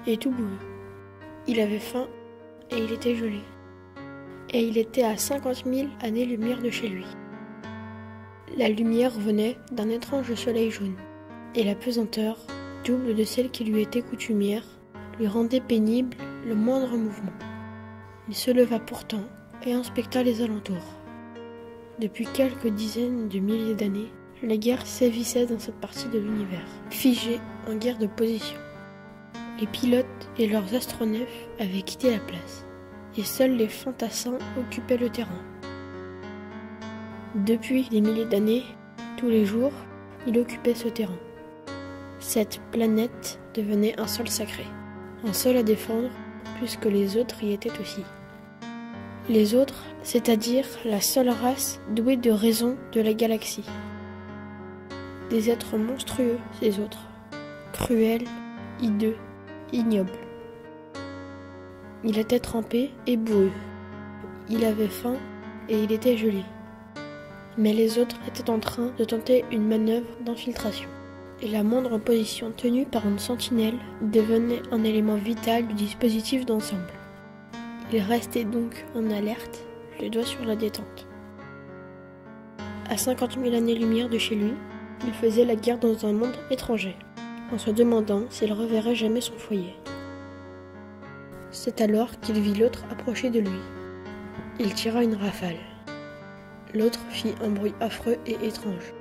et tout bleu. Il avait faim et il était gelé. Et il était à 50 000 années-lumière de chez lui. La lumière venait d'un étrange soleil jaune, et la pesanteur, double de celle qui lui était coutumière, lui rendait pénible le moindre mouvement. Il se leva pourtant et inspecta les alentours. Depuis quelques dizaines de milliers d'années, la guerre sévissait dans cette partie de l'univers, figée en guerre de position. Les pilotes et leurs astronautes avaient quitté la place, et seuls les fantassins occupaient le terrain. Depuis des milliers d'années, tous les jours, il occupait ce terrain. Cette planète devenait un sol sacré, un sol à défendre, puisque les autres y étaient aussi. Les autres, c'est-à-dire la seule race douée de raison de la galaxie. Des êtres monstrueux, ces autres, cruels, hideux, ignobles. Il était trempé et boueux. Il avait faim et il était gelé. Mais les autres étaient en train de tenter une manœuvre d'infiltration. Et la moindre position tenue par une sentinelle devenait un élément vital du dispositif d'ensemble. Il restait donc en alerte, le doigt sur la détente. À 50 000 années-lumière de chez lui, il faisait la guerre dans un monde étranger, en se demandant s'il reverrait jamais son foyer. C'est alors qu'il vit l'autre approcher de lui. Il tira une rafale. L'autre fit un bruit affreux et étrange,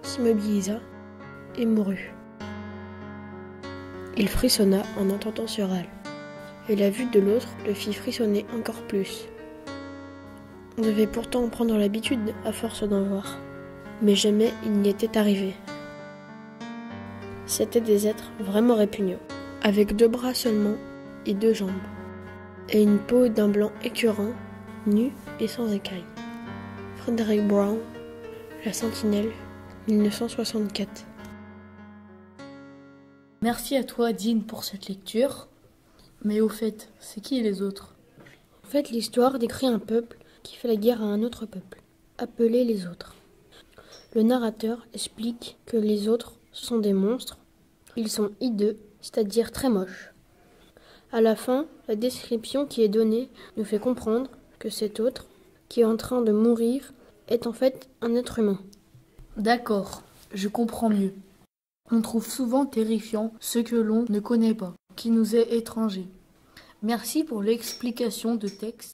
s'immobilisa et mourut. Il frissonna en entendant ce râle, et la vue de l'autre le fit frissonner encore plus. On devait pourtant en prendre l'habitude à force d'en voir, mais jamais il n'y était arrivé. C'étaient des êtres vraiment répugnants, avec 2 bras seulement et 2 jambes, et une peau d'un blanc écœurant, nue et sans écailles. Frederick Brown, La Sentinelle, 1964. Merci à toi, Dean, pour cette lecture. Mais au fait, c'est qui les autres? En fait, l'histoire décrit un peuple qui fait la guerre à un autre peuple, appelé les autres. Le narrateur explique que les autres sont des monstres. Ils sont hideux, c'est-à-dire très moches. À la fin, la description qui est donnée nous fait comprendre que cet autre, qui est en train de mourir, est en fait un être humain. D'accord, je comprends mieux. On trouve souvent terrifiant ce que l'on ne connaît pas, qui nous est étranger. Merci pour l'explication de texte.